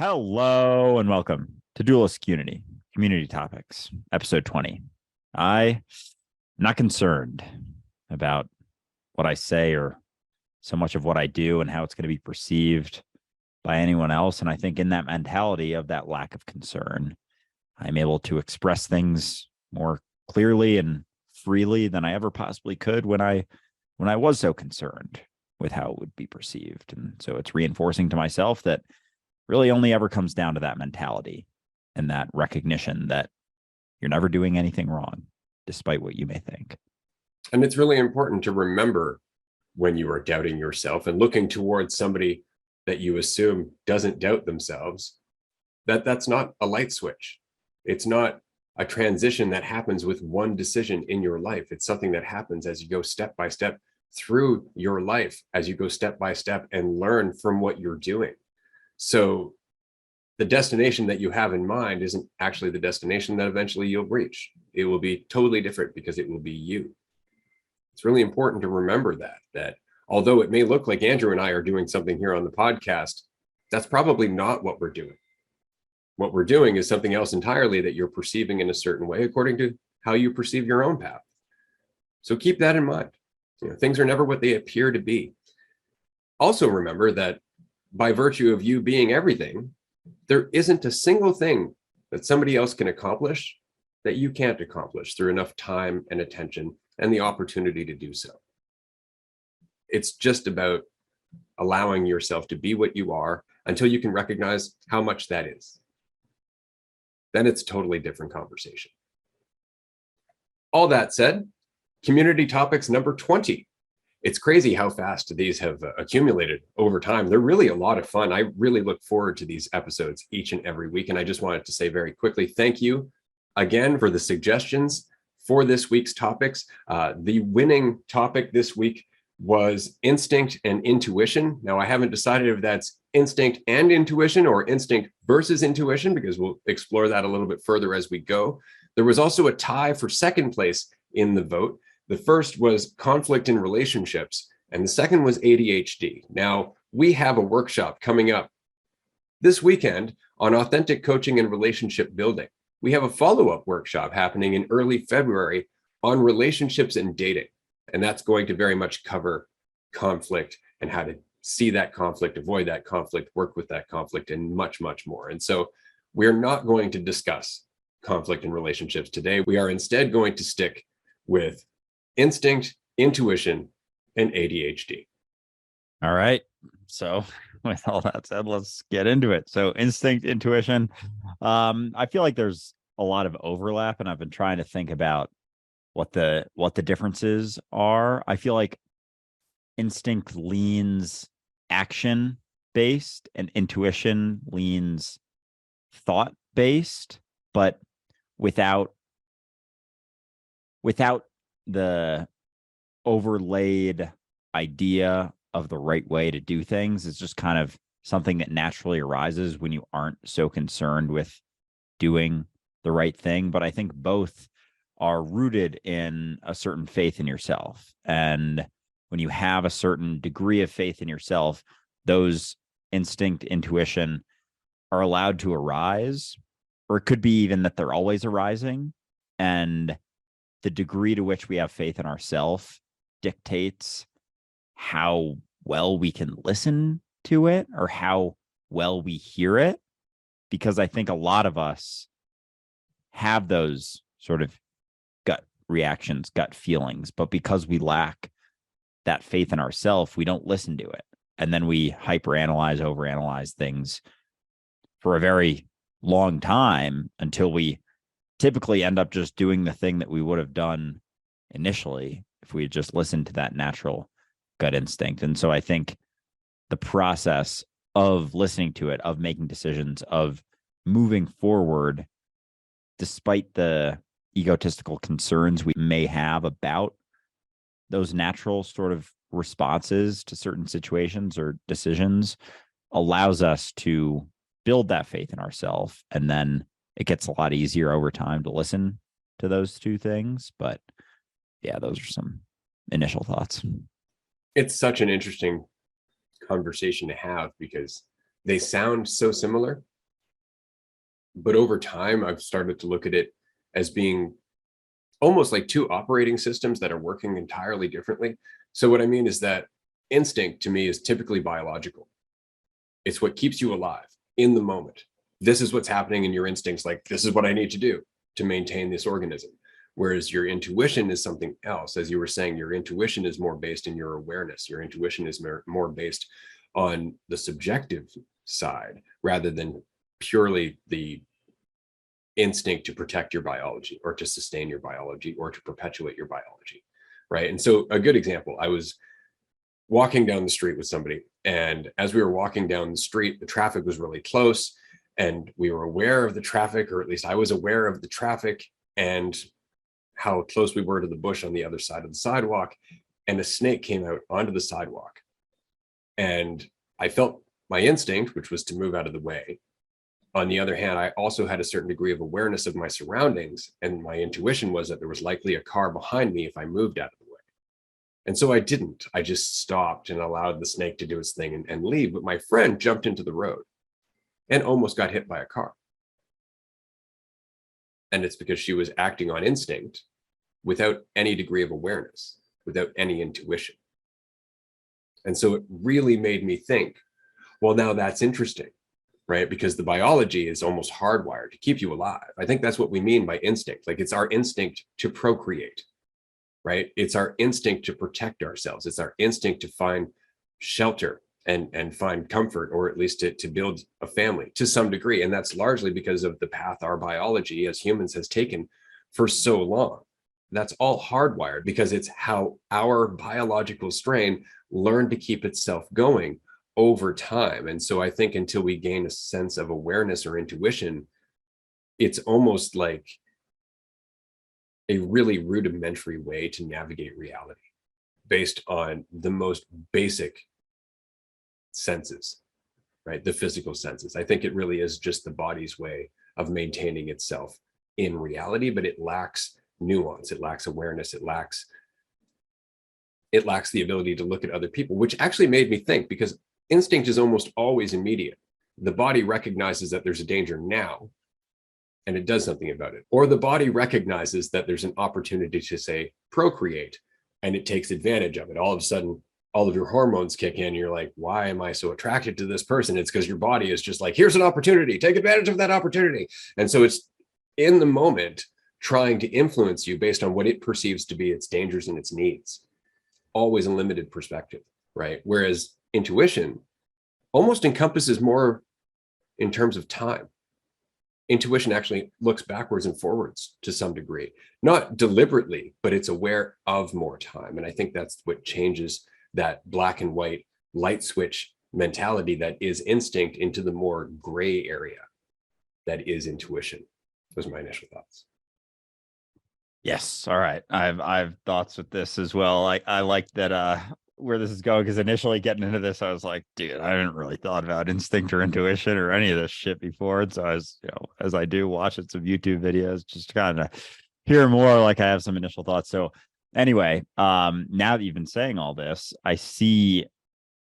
Hello and welcome to Dualistic Unity, Community Topics, episode 20. I'm not concerned about what I say or so much of what I do and how it's going to be perceived by anyone else. And I think in that mentality of that lack of concern, I'm able to express things more clearly and freely than I ever possibly could when I was so concerned with how it would be perceived. And so it's reinforcing to myself that really only ever comes down to that mentality and that recognition that you're never doing anything wrong, despite what you may think. And it's really important to remember when you are doubting yourself and looking towards somebody that you assume doesn't doubt themselves, that's not a light switch. It's not a transition that happens with one decision in your life. It's something that happens as you go step by step through your life, as you go step by step and learn from what you're doing. So the destination that you have in mind isn't actually the destination that eventually you'll reach. It will be totally different because it will be you. It's really important to remember that although it may look like Andrew and I are doing something here on the podcast, that's probably not what we're doing. What we're doing is something else entirely that you're perceiving in a certain way according to how you perceive your own path. So keep that in mind. Things are never what they appear to be. Also remember that by virtue of you being everything, there isn't a single thing that somebody else can accomplish that you can't accomplish through enough time and attention and the opportunity to do so. It's just about allowing yourself to be what you are until you can recognize how much that is. Then it's a totally different conversation. All that said, community topics number 20. It's crazy how fast these have accumulated over time. They're really a lot of fun. I really look forward to these episodes each and every week. And I just wanted to say very quickly, thank you again for the suggestions for this week's topics. The winning topic this week was instinct and intuition. Now, I haven't decided if that's instinct and intuition or instinct versus intuition, because we'll explore that a little bit further as we go. There was also a tie for second place in the vote. The first was conflict in relationships, and the second was ADHD. Now, we have a workshop coming up this weekend on authentic coaching and relationship building. We have a follow-up workshop happening in early February on relationships and dating, and that's going to very much cover conflict and how to see that conflict, avoid that conflict, work with that conflict, and much, much more. And so we're not going to discuss conflict in relationships today. We are instead going to stick with instinct, intuition, and ADHD. All right. So with all that said, let's get into it. So instinct, intuition. I feel like there's a lot of overlap, and I've been trying to think about what the differences are. I feel like instinct leans action based and intuition leans thought based, but without the overlaid idea of the right way to do things. It's just kind of something that naturally arises when you aren't so concerned with doing the right thing. But I think both are rooted in a certain faith in yourself. And when you have a certain degree of faith in yourself, those instinct, intuition are allowed to arise, or it could be even that they're always arising. And the degree to which we have faith in ourselves dictates how well we can listen to it or how well we hear it. Because I think a lot of us have those sort of gut reactions, gut feelings, but because we lack that faith in ourselves, we don't listen to it. And then we hyperanalyze, overanalyze things for a very long time until we typically end up just doing the thing that we would have done initially if we had just listened to that natural gut instinct. And so I think the process of listening to it, of making decisions, of moving forward, despite the egotistical concerns we may have about those natural sort of responses to certain situations or decisions, allows us to build that faith in ourselves. And then it gets a lot easier over time to listen to those two things. But yeah, those are some initial thoughts. It's such an interesting conversation to have because they sound so similar, But over time, I've started to look at it as being almost like two operating systems that are working entirely differently. So what I mean is that instinct to me is typically biological. It's what keeps you alive in the moment. This is what's happening in your instincts. Like, this is what I need to do to maintain this organism. Whereas your intuition is something else. As you were saying, your intuition is more based in your awareness. Your intuition is more based on the subjective side rather than purely the instinct to protect your biology or to sustain your biology or to perpetuate your biology. Right. And so a good example, I was walking down the street with somebody, and as we were walking down the street, the traffic was really close, and we were aware of the traffic, or at least I was aware of the traffic and how close we were to the bush on the other side of the sidewalk. And a snake came out onto the sidewalk. And I felt my instinct, which was to move out of the way. On the other hand, I also had a certain degree of awareness of my surroundings. And my intuition was that there was likely a car behind me if I moved out of the way. And so I didn't. I just stopped and allowed the snake to do its thing and leave. But my friend jumped into the road and almost got hit by a car. And it's because she was acting on instinct without any degree of awareness, without any intuition. And so it really made me think, well, now that's interesting, right? Because the biology is almost hardwired to keep you alive. I think that's what we mean by instinct. Like, it's our instinct to procreate, right? It's our instinct to protect ourselves. It's our instinct to find shelter and find comfort, or at least to build a family to some degree. And that's largely because of the path our biology as humans has taken for so long. That's all hardwired because it's how our biological strain learned to keep itself going over time. And so I think until we gain a sense of awareness or intuition, it's almost like a really rudimentary way to navigate reality based on the most basic senses, right? The physical senses. I think it really is just the body's way of maintaining itself in reality, but it lacks nuance, it lacks awareness, it lacks the ability to look at other people, which actually made me think, because instinct is almost always immediate. The body recognizes that there's a danger now and it does something about it. Or the body recognizes that there's an opportunity to, say, procreate, and it takes advantage of it. All of a sudden, all of your hormones kick in. You're like, why am I so attracted to this person? It's because your body is just like, here's an opportunity, take advantage of that opportunity. And so it's in the moment trying to influence you based on what it perceives to be its dangers and its needs. Always a limited perspective, right? Whereas intuition almost encompasses more in terms of time. Intuition actually looks backwards and forwards to some degree, not deliberately, but it's aware of more time. And I think that's what changes that black and white light switch mentality that is instinct into the more gray area that is intuition. Those are my initial thoughts. Yes. All right. I've thoughts with this as well. I like that where this is going, because initially getting into this, I was like, dude, I hadn't really thought about instinct or intuition or any of this shit before. And so I was, as I do, watching some YouTube videos just to kind of hear more, like I have some initial thoughts. So anyway, now that you've been saying all this, I see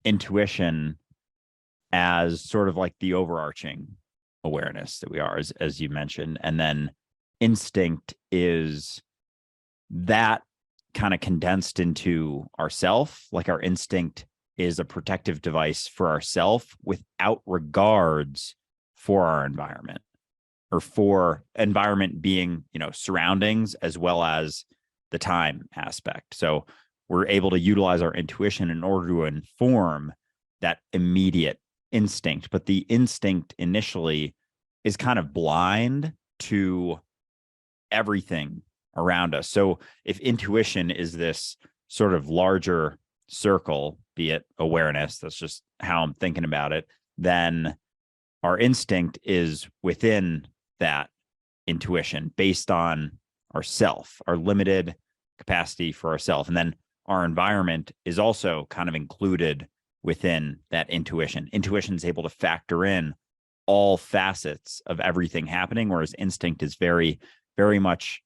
intuition as sort of like the overarching awareness that we are, as you mentioned. And then instinct is that kind of condensed into ourself. Like, our instinct is a protective device for ourself without regards for our environment, or for environment being, surroundings as well as the time aspect. So we're able to utilize our intuition in order to inform that immediate instinct. But the instinct initially is kind of blind to everything around us. So if intuition is this sort of larger circle, be it awareness, that's just how I'm thinking about it, then our instinct is within that intuition based on ourself, our limited capacity for ourself. And then our environment is also kind of included within that intuition. Intuition is able to factor in all facets of everything happening, whereas instinct is very, very much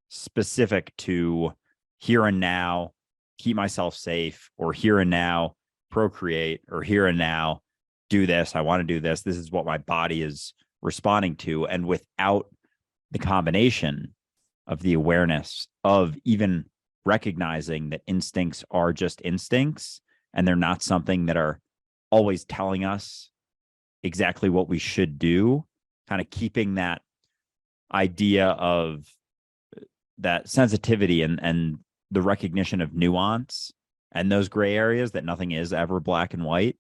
specific to here and now, keep myself safe, or here and now, procreate, or here and now, do this. I want to do this. This is what my body is responding to. And without the combination of the awareness of even recognizing that instincts are just instincts and they're not something that are always telling us exactly what we should do, kind of keeping that idea of that sensitivity and the recognition of nuance and those gray areas, that nothing is ever black and white,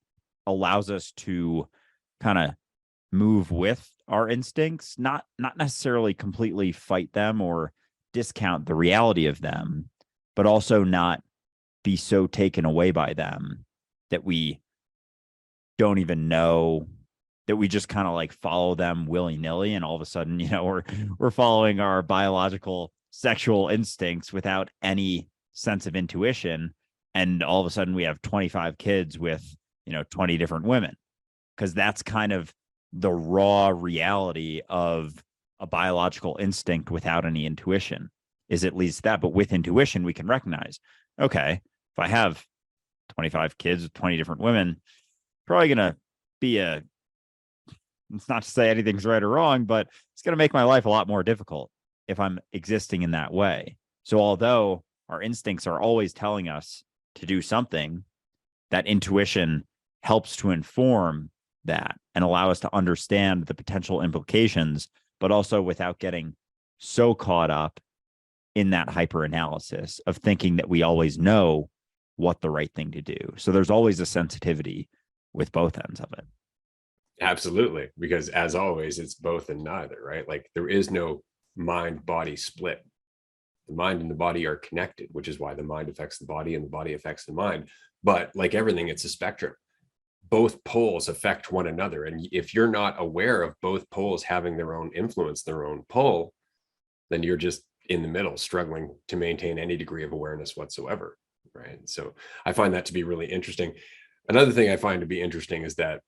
allows us to kind of move with our instincts, not necessarily completely fight them or discount the reality of them, but also not be so taken away by them that we don't even know, that we just kind of like follow them willy-nilly, and all of a sudden, we're following our biological sexual instincts without any sense of intuition, and all of a sudden we have 25 kids with 20 different women, because that's kind of the raw reality of a biological instinct without any intuition, is at least that. But with intuition, we can recognize, okay, if I have 25 kids with 20 different women, probably going to be it's not to say anything's right or wrong, but it's going to make my life a lot more difficult if I'm existing in that way. So although our instincts are always telling us to do something, that intuition helps to inform that and allow us to understand the potential implications, but also without getting so caught up in that hyper analysis of thinking that we always know what the right thing to do. So there's always a sensitivity with both ends of it. Absolutely. Because as always, it's both and neither, right? Like there is no mind-body split. The mind and the body are connected, which is why the mind affects the body and the body affects the mind. But like everything, it's a spectrum. Both poles affect one another. And if you're not aware of both poles having their own influence, their own pull, then you're just in the middle, struggling to maintain any degree of awareness whatsoever, right? So I find that to be really interesting. Another thing I find to be interesting is that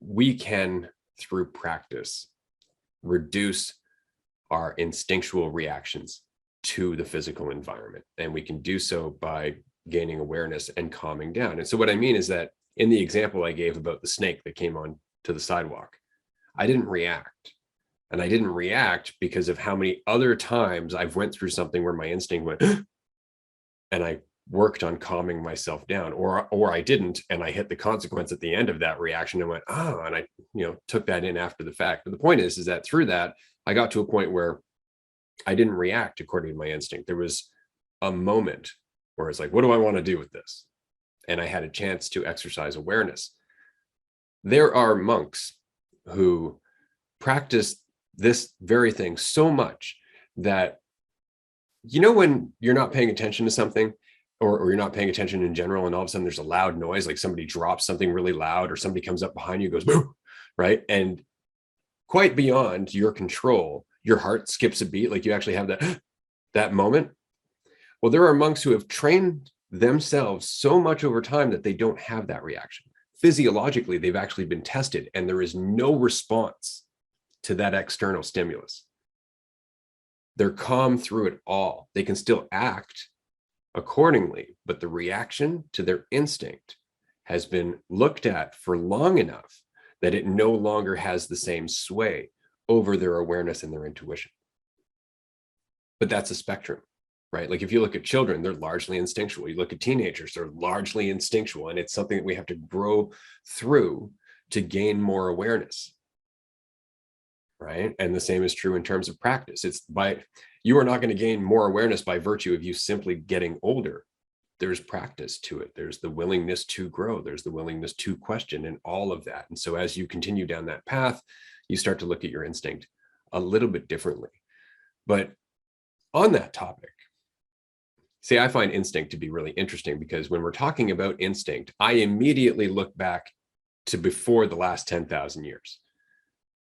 we can, through practice, reduce our instinctual reactions to the physical environment. And we can do so by gaining awareness and calming down. And so what I mean is that in the example I gave about the snake that came on to the sidewalk, I didn't react. And I didn't react because of how many other times I've went through something where my instinct went, and I worked on calming myself down, or I didn't, and I hit the consequence at the end of that reaction and went, and I, took that in after the fact. But the point is that through that, I got to a point where I didn't react according to my instinct. There was a moment where it's like, what do I want to do with this? And I had a chance to exercise awareness. There are monks who practice this very thing so much that, when you're not paying attention to something, or you're not paying attention in general, and all of a sudden there's a loud noise, like somebody drops something really loud, or somebody comes up behind you and goes, boo, right? And quite beyond your control, your heart skips a beat, like you actually have that moment. Well, there are monks who have trained themselves so much over time that they don't have that reaction. Physiologically, they've actually been tested, and there is no response to that external stimulus. They're calm through it all. They can still act accordingly, but the reaction to their instinct has been looked at for long enough that it no longer has the same sway over their awareness and their intuition. But that's a spectrum, right? Like if you look at children, they're largely instinctual. You look at teenagers, they're largely instinctual, and it's something that we have to grow through to gain more awareness, right? And the same is true in terms of practice. You are not going to gain more awareness by virtue of you simply getting older. There's practice to it. There's the willingness to grow. There's the willingness to question, and all of that. And so as you continue down that path, you start to look at your instinct a little bit differently. But on that topic, see, I find instinct to be really interesting, because when we're talking about instinct, I immediately look back to before the last 10,000 years.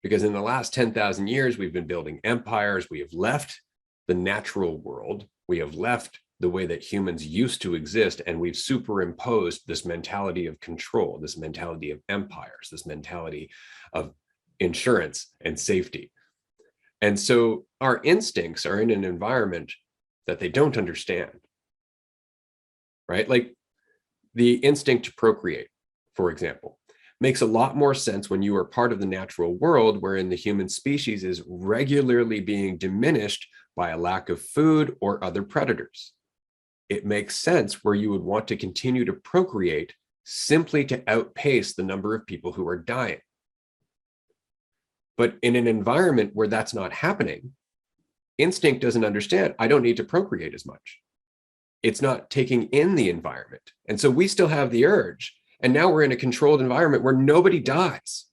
Because in the last 10,000 years, we've been building empires. We have left the natural world. We have left the way that humans used to exist, and we've superimposed this mentality of control, this mentality of empires, this mentality of insurance and safety. And so our instincts are in an environment that they don't understand, right? Like the instinct to procreate, for example. makes a lot more sense when you are part of the natural world, wherein the human species is regularly being diminished by a lack of food or other predators. It makes sense where you would want to continue to procreate simply to outpace the number of people who are dying. But in an environment where that's not happening, instinct doesn't understand, I don't need to procreate as much. It's not taking in the environment. And so we still have the urge. And now we're in a controlled environment where nobody dies.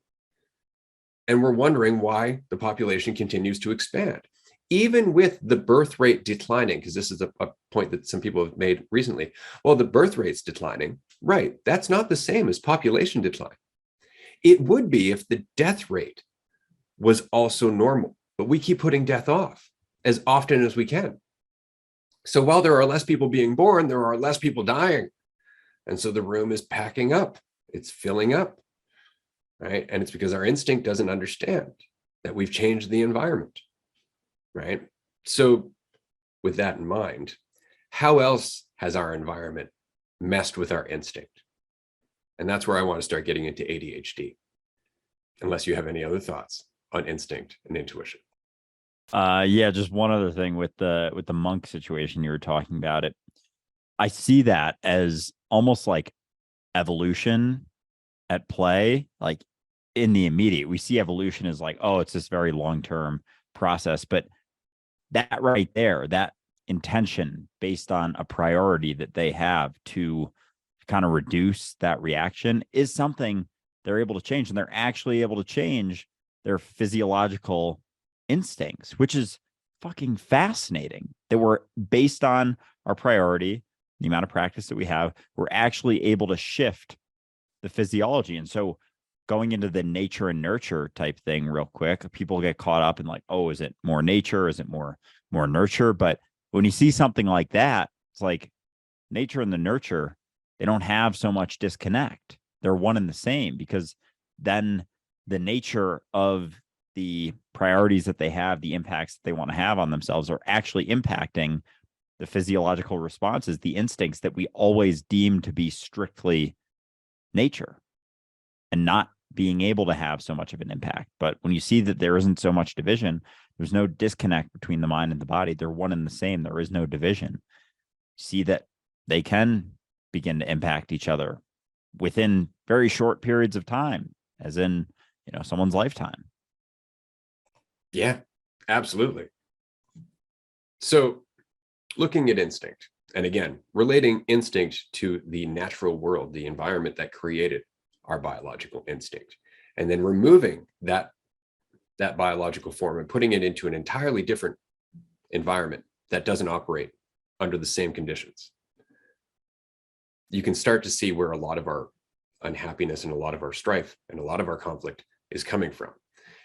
And we're wondering why the population continues to expand. Even with the birth rate declining, because this is a point that some people have made recently. Well, the birth rate's declining, right? That's not the same as population decline. It would be if the death rate was also normal, but we keep putting death off as often as we can. So while there are less people being born, there are less people dying. And so the room is packing up, it's filling up, right? And it's because our instinct doesn't understand that we've changed the environment, right? So with that in mind, how else has our environment messed with our instinct? And that's where I want to start getting into ADHD, unless you have any other thoughts on instinct and intuition. Yeah, just one other thing with the monk situation you were talking about. I see that as almost like evolution at play, like in the immediate. We see evolution as like, oh, it's this very long-term process, but that right there, that intention based on a priority that they have to kind of reduce that reaction is something they're able to change, and they're actually able to change their physiological instincts, which is fucking fascinating, that we're based on our priority, the amount of practice that we have, we're actually able to shift the physiology. And so going into the nature and nurture type thing real quick, people get caught up in like, oh, is it more nature? Is it more nurture? But when you see something like that, it's like nature and the nurture, they don't have so much disconnect. They're one and the same, because then the nature of the priorities that they have, the impacts that they want to have on themselves, are actually impacting the physiological responses, the instincts that we always deem to be strictly nature, and not being able to have so much of an impact. But when you see that there isn't so much division, there's no disconnect between the mind and the body, they're one and the same, there is no division. See that they can begin to impact each other within very short periods of time, as in, someone's lifetime. Yeah, absolutely. So looking at instinct, and again, relating instinct to the natural world, the environment that created our biological instinct, and then removing that biological form and putting it into an entirely different environment that doesn't operate under the same conditions, you can start to see where a lot of our unhappiness and a lot of our strife and a lot of our conflict is coming from.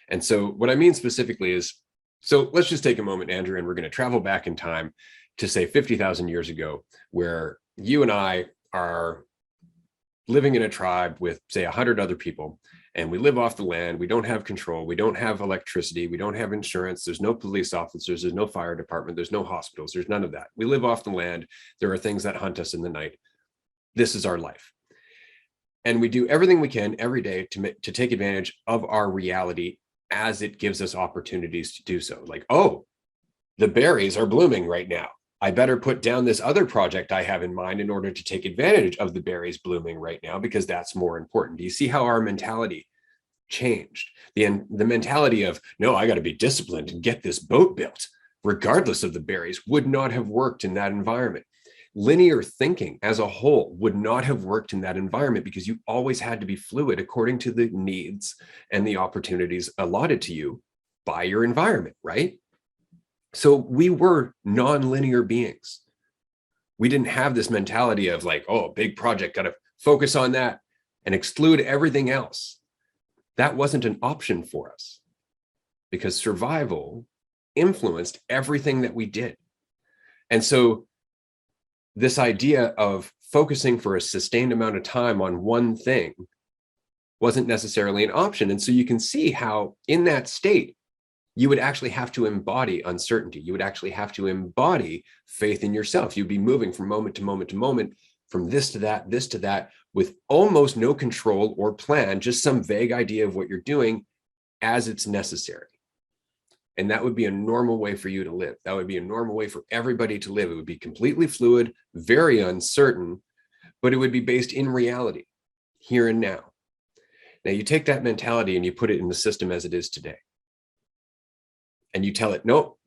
And so what I mean specifically is, so let's just take a moment, Andrew, and we're going to travel back in time to say 50,000 years ago, where you and I are living in a tribe with, say, 100 other people, and we live off the land. We don't have control. We don't have electricity. We don't have insurance. There's no police officers. There's no fire department. There's no hospitals. There's none of that. We live off the land. There are things that hunt us in the night. This is our life. And we do everything we can every day to take advantage of our reality as it gives us opportunities to do so. Like, oh, the berries are blooming right now. I better put down this other project I have in mind in order to take advantage of the berries blooming right now, because that's more important. Do you see how our mentality changed? The mentality of, no, I got to be disciplined and get this boat built, regardless of the berries, would not have worked in that environment. Linear thinking as a whole would not have worked in that environment, because you always had to be fluid according to the needs and the opportunities allotted to you by your environment, right? So we were non-linear beings. We didn't have this mentality of like, oh, big project, got to focus on that and exclude everything else. That wasn't an option for us, because survival influenced everything that we did. And so this idea of focusing for a sustained amount of time on one thing wasn't necessarily an option. And so you can see how in that state, you would actually have to embody uncertainty. You would actually have to embody faith in yourself. You'd be moving from moment to moment to moment from this to that, with almost no control or plan, just some vague idea of what you're doing as it's necessary. And that would be a normal way for you to live. That would be a normal way for everybody to live. It would be completely fluid, very uncertain, but it would be based in reality, here and now. Now you take that mentality and you put it in the system as it is today. And you tell it, no,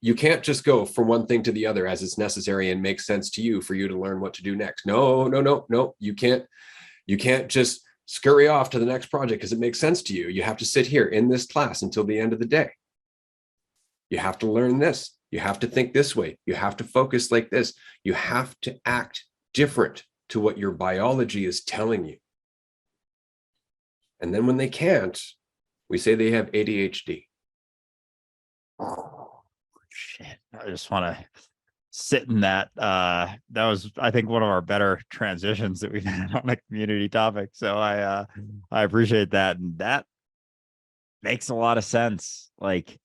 you can't just go from one thing to the other as it's necessary and makes sense to you for you to learn what to do next. No, you can't just scurry off to the next project because it makes sense to you. You have to sit here in this class until the end of the day. You have to learn this. You have to think this way. You have to focus like this. You have to act different to what your biology is telling you. And then when they can't, we say they have ADHD. Oh, shit. I just want to sit in that. That was, I think, one of our better transitions that we've had on a community topic. So I appreciate that. And that makes a lot of sense. Like,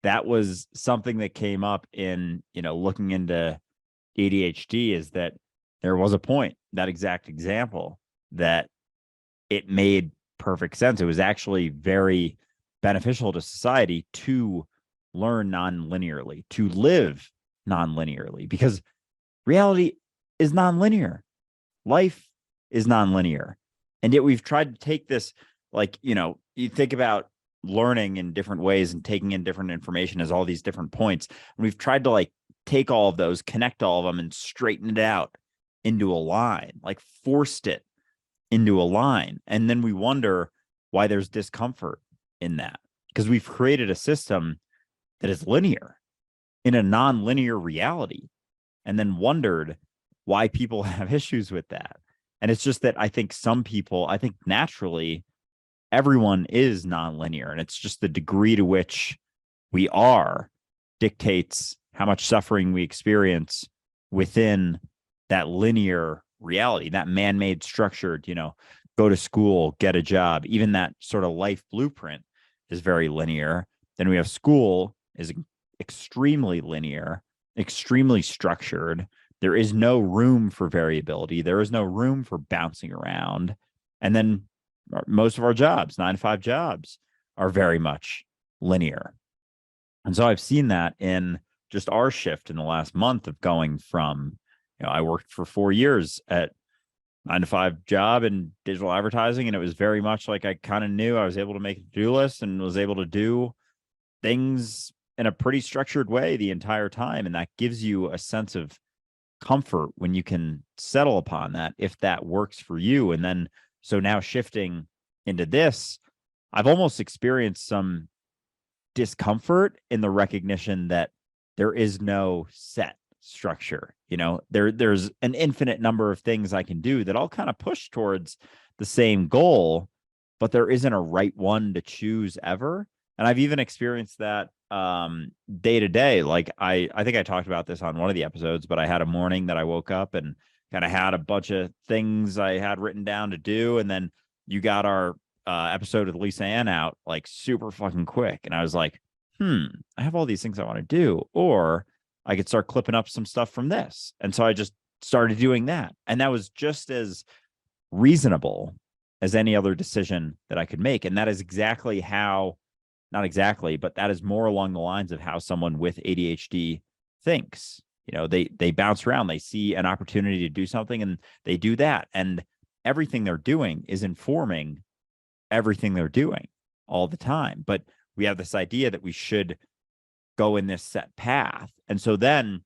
that was something that came up in, looking into ADHD, is that there was a point, that exact example, that it made perfect sense. It was actually very beneficial to society to learn non-linearly, to live non-linearly, because reality is non-linear. Life is non-linear. And yet we've tried to take this, like, you think about learning in different ways and taking in different information as all these different points. And we've tried to, like, take all of those, connect all of them, and straighten it out into a line, like forced it into a line. And then we wonder why there's discomfort in that, because we've created a system that is linear in a non-linear reality, and then wondered why people have issues with that. And it's just that I think naturally everyone is non-linear, and it's just the degree to which we are dictates how much suffering we experience within that linear reality, that man-made structured, go to school, get a job. Even that sort of life blueprint is very linear. Then we have school is extremely linear, extremely structured. There is no room for variability. There is no room for bouncing around. And then most of our jobs, 9-to-5 jobs, are very much linear. And so I've seen that in just our shift in the last month of going from, I worked for 4 years at 9-to-5 job in digital advertising. And it was very much like I kind of knew I was able to make a to-do list and was able to do things in a pretty structured way the entire time. And that gives you a sense of comfort when you can settle upon that, if that works for you. And then, so now shifting into this, I've almost experienced some discomfort in the recognition that there is no set structure. There's an infinite number of things I can do that all kind of push towards the same goal, but there isn't a right one to choose ever. And I've even experienced that day to day. Like I think I talked about this on one of the episodes, but I had a morning that I woke up and kind of had a bunch of things I had written down to do. And then you got our episode with Lisa Ann out like super fucking quick. And I was like, I have all these things I want to do, or I could start clipping up some stuff from this. And so I just started doing that. And that was just as reasonable as any other decision that I could make. And that is exactly how, not exactly, but that is more along the lines of how someone with ADHD thinks. They bounce around, they see an opportunity to do something and they do that. And everything they're doing is informing everything they're doing all the time. But we have this idea that we should go in this set path. And so then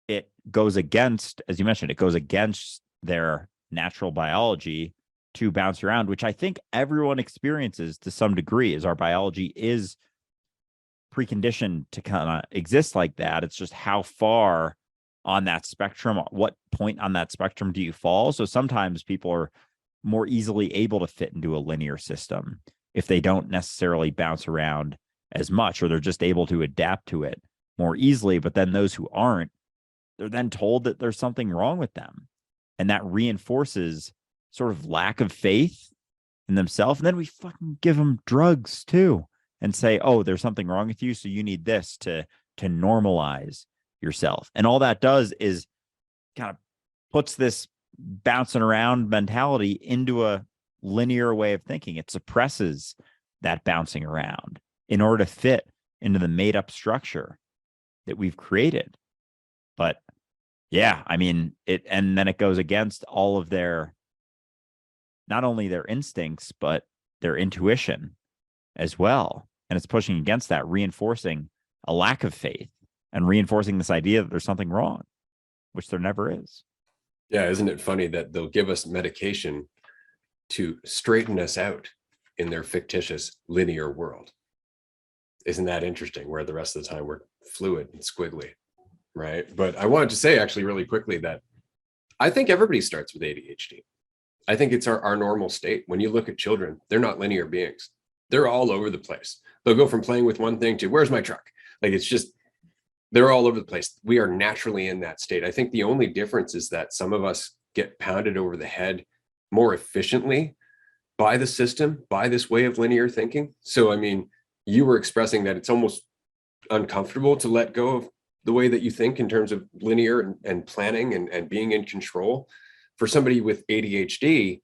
it goes against, as you mentioned, it goes against their natural biology to bounce around, which I think everyone experiences to some degree, as our biology is preconditioned to kind of exist like that. It's just how far on that spectrum, what point on that spectrum do you fall? So sometimes people are more easily able to fit into a linear system if they don't necessarily bounce around as much, or they're just able to adapt to it more easily. But then those who aren't, they're then told that there's something wrong with them. And that reinforces sort of lack of faith in themselves. And then we fucking give them drugs too and say, oh, there's something wrong with you, so you need this to normalize yourself. And all that does is kind of puts this bouncing around mentality into a linear way of thinking. It suppresses that bouncing around in order to fit into the made up structure that we've created. But yeah, I mean, and then it goes against all of their, not only their instincts, but their intuition as well. And it's pushing against that, reinforcing a lack of faith and reinforcing this idea that there's something wrong, which there never is. Yeah, isn't it funny that they'll give us medication to straighten us out in their fictitious linear world? Isn't that interesting, where the rest of the time we're fluid and squiggly, right? But I wanted to say actually really quickly that I think everybody starts with ADHD. I think it's our normal state. When you look at children, they're not linear beings. They're all over the place. They'll go from playing with one thing to where's my truck? Like, it's just, they're all over the place. We are naturally in that state. I think the only difference is that some of us get pounded over the head more efficiently by the system, by this way of linear thinking. So, I mean, you were expressing that it's almost uncomfortable to let go of the way that you think in terms of linear and planning and being in control. For somebody with ADHD,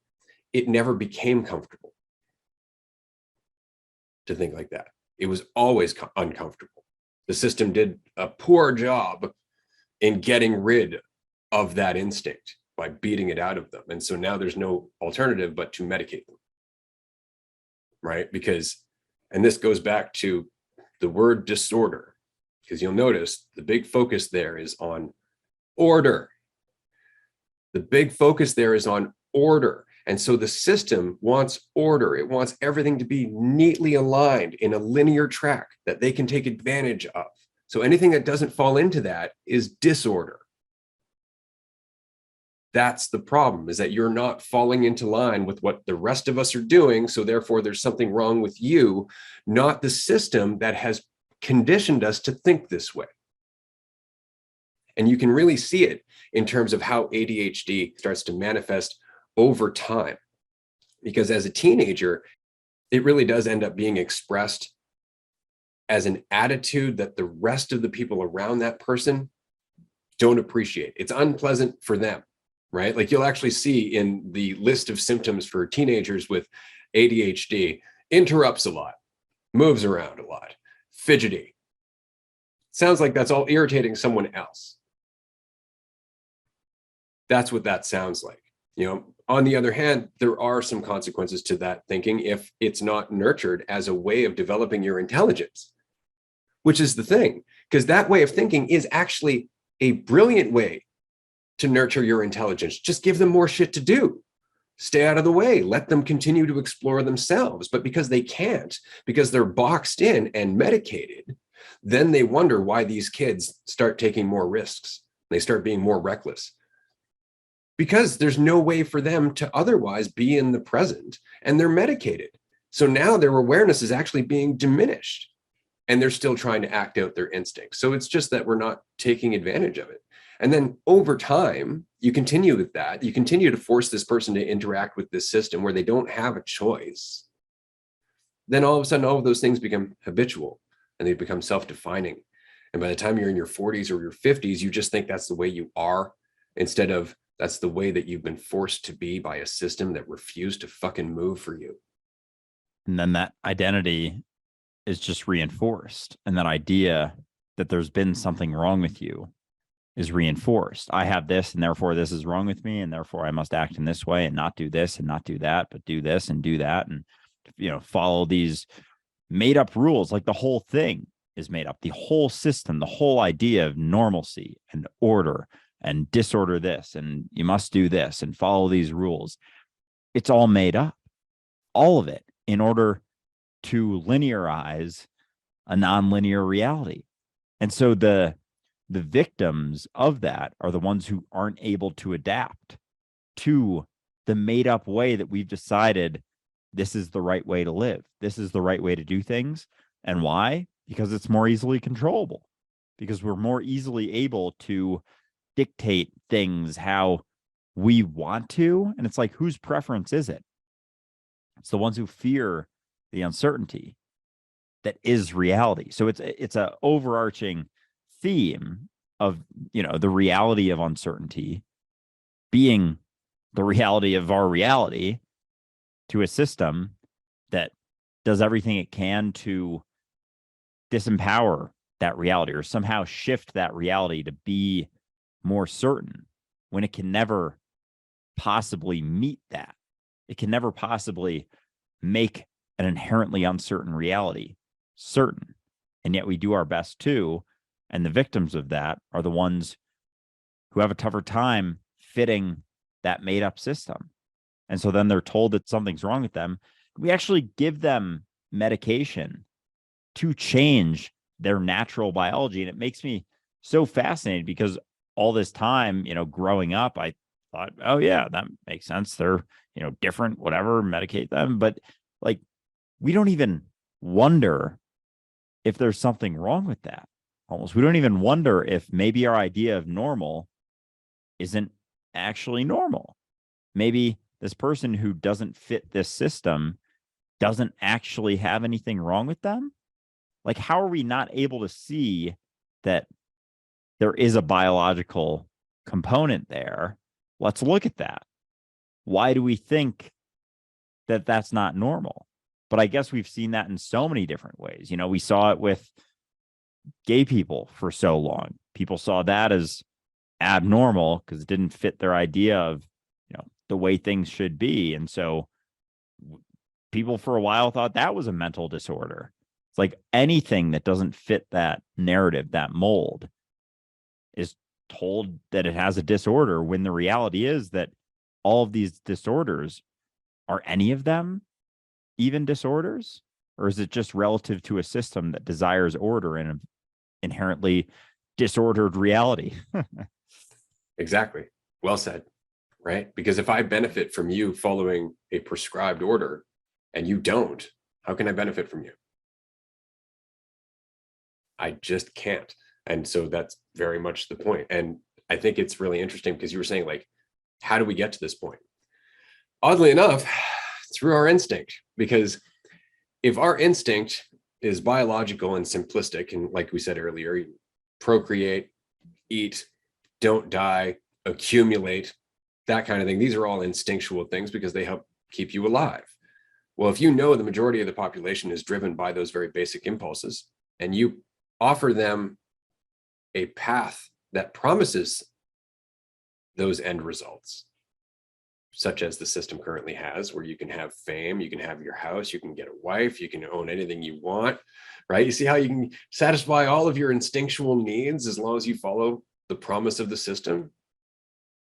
it never became comfortable to think like that. It was always uncomfortable. The system did a poor job in getting rid of that instinct by beating it out of them. And so now there's no alternative but to medicate them, right? Because, and this goes back to the word disorder, because you'll notice the big focus there is on order. The big focus there is on order. And so the system wants order. It wants everything to be neatly aligned in a linear track that they can take advantage of. So anything that doesn't fall into that is disorder. That's the problem, is that you're not falling into line with what the rest of us are doing. So therefore there's something wrong with you, not the system that has conditioned us to think this way. And you can really see it in terms of how ADHD starts to manifest over time. Because as a teenager, it really does end up being expressed as an attitude that the rest of the people around that person don't appreciate. It's unpleasant for them, right? Like, you'll actually see in the list of symptoms for teenagers with ADHD, interrupts a lot, moves around a lot, fidgety. Sounds like that's all irritating someone else. That's what that sounds like. You know, on the other hand, there are some consequences to that thinking if it's not nurtured as a way of developing your intelligence, which is the thing, because that way of thinking is actually a brilliant way to nurture your intelligence. Just give them more shit to do. Stay out of the way. Let them continue to explore themselves. But because they can't, because they're boxed in and medicated, then they wonder why these kids start taking more risks. They start being more reckless. Because there's no way for them to otherwise be in the present, and they're medicated. So now their awareness is actually being diminished, and they're still trying to act out their instincts. So it's just that we're not taking advantage of it. And then over time, you continue with that. You continue to force this person to interact with this system where they don't have a choice. Then all of a sudden, all of those things become habitual and they become self-defining. And by the time you're in your 40s or your 50s, you just think that's the way you are, instead of that's the way that you've been forced to be by a system that refused to fucking move for you. And then that identity is just reinforced. And that idea that there's been something wrong with you is reinforced. I have this, and therefore this is wrong with me, and therefore I must act in this way and not do this and not do that, but do this and do that, and, you know, follow these made up rules. Like, the whole thing is made up. The whole system, the whole idea of normalcy and order and disorder this, and you must do this and follow these rules. It's all made up, all of it, in order to linearize a nonlinear reality. And so the victims of that are the ones who aren't able to adapt to the made up way that we've decided this is the right way to live. This is the right way to do things. And why? Because it's more easily controllable, because we're more easily able to dictate things how we want to. And it's like, whose preference is it? It's the ones who fear the uncertainty that is reality. So it's a overarching theme of, you know, the reality of uncertainty being the reality of our reality to a system that does everything it can to disempower that reality or somehow shift that reality to be more certain when it can never possibly meet that. It can never possibly make an inherently uncertain reality certain. And yet we do our best too. And the victims of that are the ones who have a tougher time fitting that made up system. And so then they're told that something's wrong with them. We actually give them medication to change their natural biology. And it makes me so fascinated because all this time, growing up, I thought, oh yeah, that makes sense. They're, different, whatever, medicate them. But like, we don't even wonder if there's something wrong with that. Almost. We don't even wonder if maybe our idea of normal isn't actually normal. Maybe this person who doesn't fit this system doesn't actually have anything wrong with them. Like, how are we not able to see that there is a biological component there? Let's look at that. Why do we think that that's not normal? But I guess we've seen that in so many different ways. We saw it with gay people for so long. People saw that as abnormal because it didn't fit their idea of, the way things should be. And so people for a while thought that was a mental disorder. It's like anything that doesn't fit that narrative, that mold, is told that it has a disorder when the reality is that all of these disorders, are any of them even disorders? Or is it just relative to a system that desires order in an inherently disordered reality? Exactly. Well said. Right? Because if I benefit from you following a prescribed order and you don't, how can I benefit from you? I just can't. And so that's very much the point. And I think it's really interesting because you were saying, like, how do we get to this point? Oddly enough, through our instinct, because if our instinct is biological and simplistic, and like we said earlier, procreate, eat, don't die, accumulate, that kind of thing. These are all instinctual things because they help keep you alive. Well, if you know the majority of the population is driven by those very basic impulses, and you offer them a path that promises those end results, such as the system currently has, where you can have fame, you can have your house, you can get a wife, you can own anything you want, right? You see how you can satisfy all of your instinctual needs as long as you follow the promise of the system,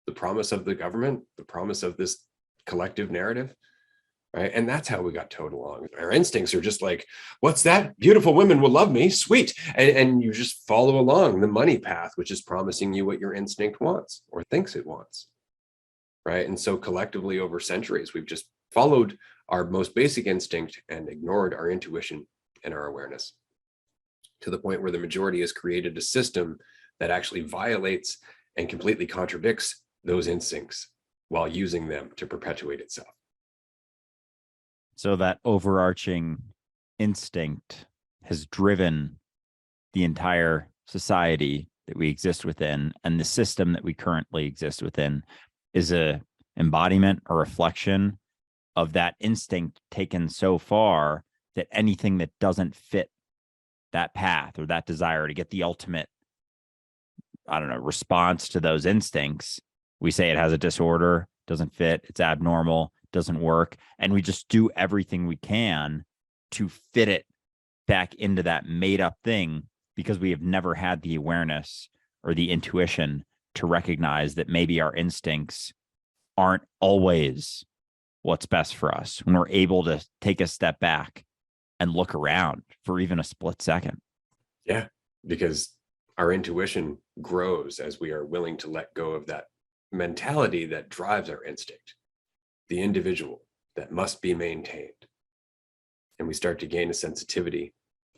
the promise of the government, the promise of this collective narrative, right? And that's how we got towed along. Our instincts are just like, what's that? Beautiful women will love me, sweet. And you just follow along the money path, which is promising you what your instinct wants or thinks it wants, right? And so collectively over centuries, we've just followed our most basic instinct and ignored our intuition and our awareness, to the point where the majority has created a system that actually violates and completely contradicts those instincts while using them to perpetuate itself. So that overarching instinct has driven the entire society that we exist within, and the system that we currently exist within is a embodiment or reflection of that instinct taken so far that anything that doesn't fit that path or that desire to get the ultimate, response to those instincts, we say it has a disorder, doesn't fit, it's abnormal, doesn't work. And we just do everything we can to fit it back into that made up thing because we have never had the awareness or the intuition to recognize that maybe our instincts aren't always what's best for us when we're able to take a step back and look around for even a split second. Yeah, because our intuition grows as we are willing to let go of that mentality that drives our instinct, the individual that must be maintained. And we start to gain a sensitivity.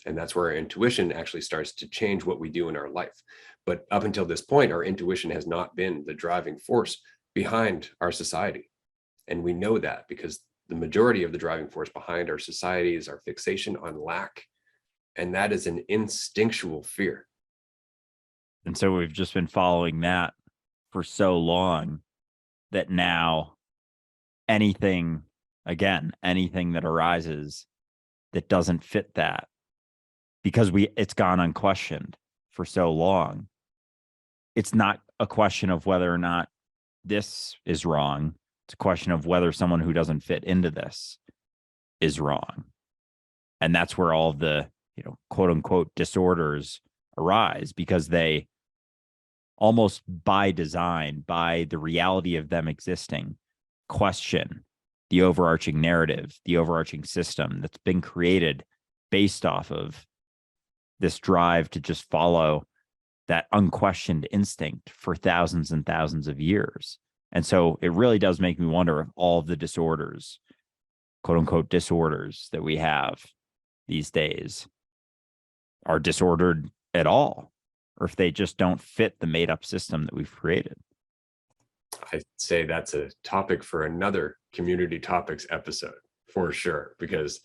And that's where our intuition actually starts to change what we do in our life. But up until this point, our intuition has not been the driving force behind our society. And we know that because the majority of the driving force behind our society is our fixation on lack. And that is an instinctual fear. And so we've just been following that for so long that now anything that arises that doesn't fit that, because it's gone unquestioned for so long. It's not a question of whether or not this is wrong. It's a question of whether someone who doesn't fit into this is wrong. And that's where all the, quote unquote disorders arise, because they almost by design, by the reality of them existing, question the overarching narrative, the overarching system that's been created based off of this drive to just follow that unquestioned instinct for thousands and thousands of years. And so it really does make me wonder if all of the disorders, quote unquote disorders, that we have these days are disordered at all, or if they just don't fit the made up system that we've created. I'd say that's a topic for another Community Topics episode for sure, because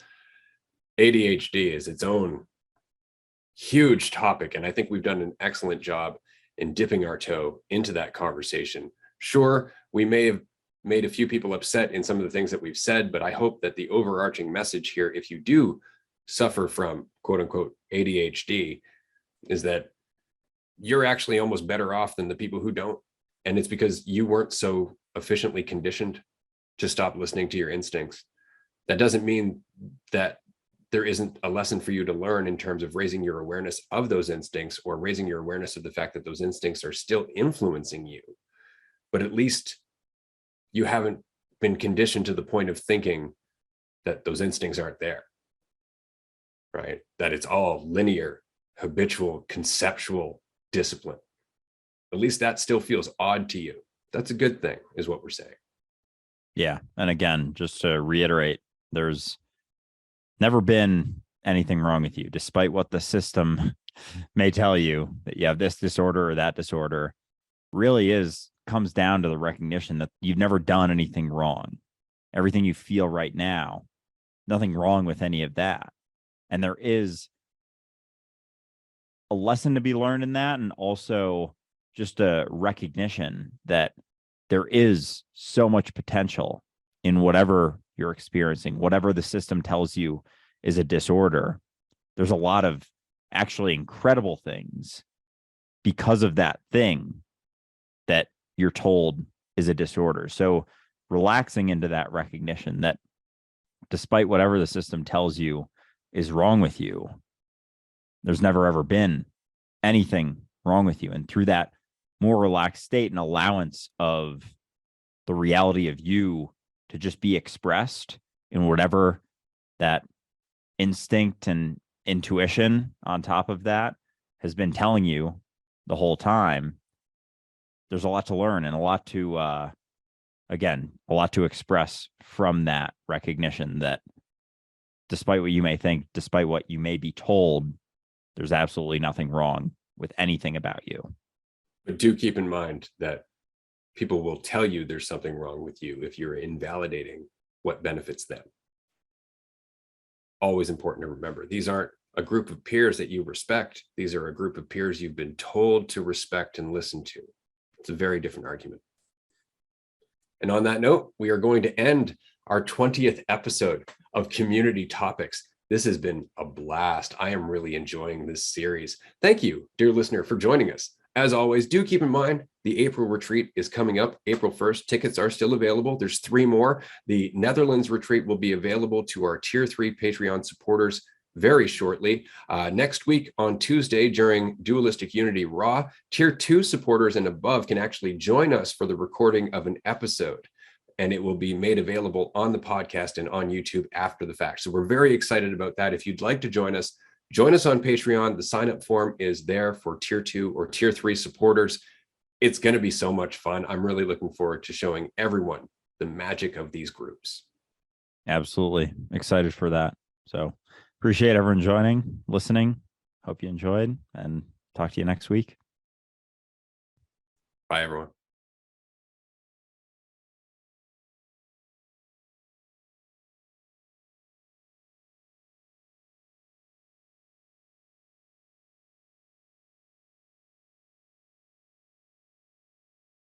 ADHD is its own huge topic. And I think we've done an excellent job in dipping our toe into that conversation. Sure, we may have made a few people upset in some of the things that we've said, but I hope that the overarching message here, if you do suffer from quote unquote ADHD, is that you're actually almost better off than the people who don't. And it's because you weren't so efficiently conditioned to stop listening to your instincts. That doesn't mean that there isn't a lesson for you to learn in terms of raising your awareness of those instincts, or raising your awareness of the fact that those instincts are still influencing you. But at least you haven't been conditioned to the point of thinking that those instincts aren't there, right? That it's all linear, habitual, conceptual discipline. At least that still feels odd to you. That's a good thing, is what we're saying. Yeah. And again, just to reiterate, there's never been anything wrong with you, despite what the system may tell you that you have this disorder or that disorder. Really comes down to the recognition that you've never done anything wrong. Everything you feel right now, nothing wrong with any of that. And there is a lesson to be learned in that, and also just a recognition that there is so much potential in whatever you're experiencing, whatever the system tells you is a disorder. There's a lot of actually incredible things because of that thing that you're told is a disorder. So relaxing into that recognition that despite whatever the system tells you is wrong with you, there's never ever been anything wrong with you. And through that more relaxed state and allowance of the reality of you to just be expressed in whatever that instinct and intuition on top of that has been telling you the whole time, there's a lot to learn and a lot to, again, a lot to express from that recognition that despite what you may think, despite what you may be told, there's absolutely nothing wrong with anything about you. But do keep in mind that people will tell you there's something wrong with you if you're invalidating what benefits them. Always important to remember. These aren't a group of peers that you respect. These are a group of peers you've been told to respect and listen to. It's a very different argument. And on that note, we are going to end our 20th episode of Community Topics. This has been a blast. I am really enjoying this series. Thank you, dear listener, for joining us. As always, do keep in mind the April retreat is coming up April 1st. Tickets are still available. There's 3 more. The Netherlands retreat will be available to our Tier 3 Patreon supporters very shortly. Next week on Tuesday during Dualistic Unity Raw, Tier 2 supporters and above can actually join us for the recording of an episode, and it will be made available on the podcast and on YouTube after the fact. So we're very excited about that. If you'd like to join us on Patreon. The sign-up form is there for Tier 2 or Tier 3 supporters. It's going to be so much fun. I'm really looking forward to showing everyone the magic of these groups. Absolutely. Excited for that. So appreciate everyone joining, listening. Hope you enjoyed, and talk to you next week. Bye, everyone.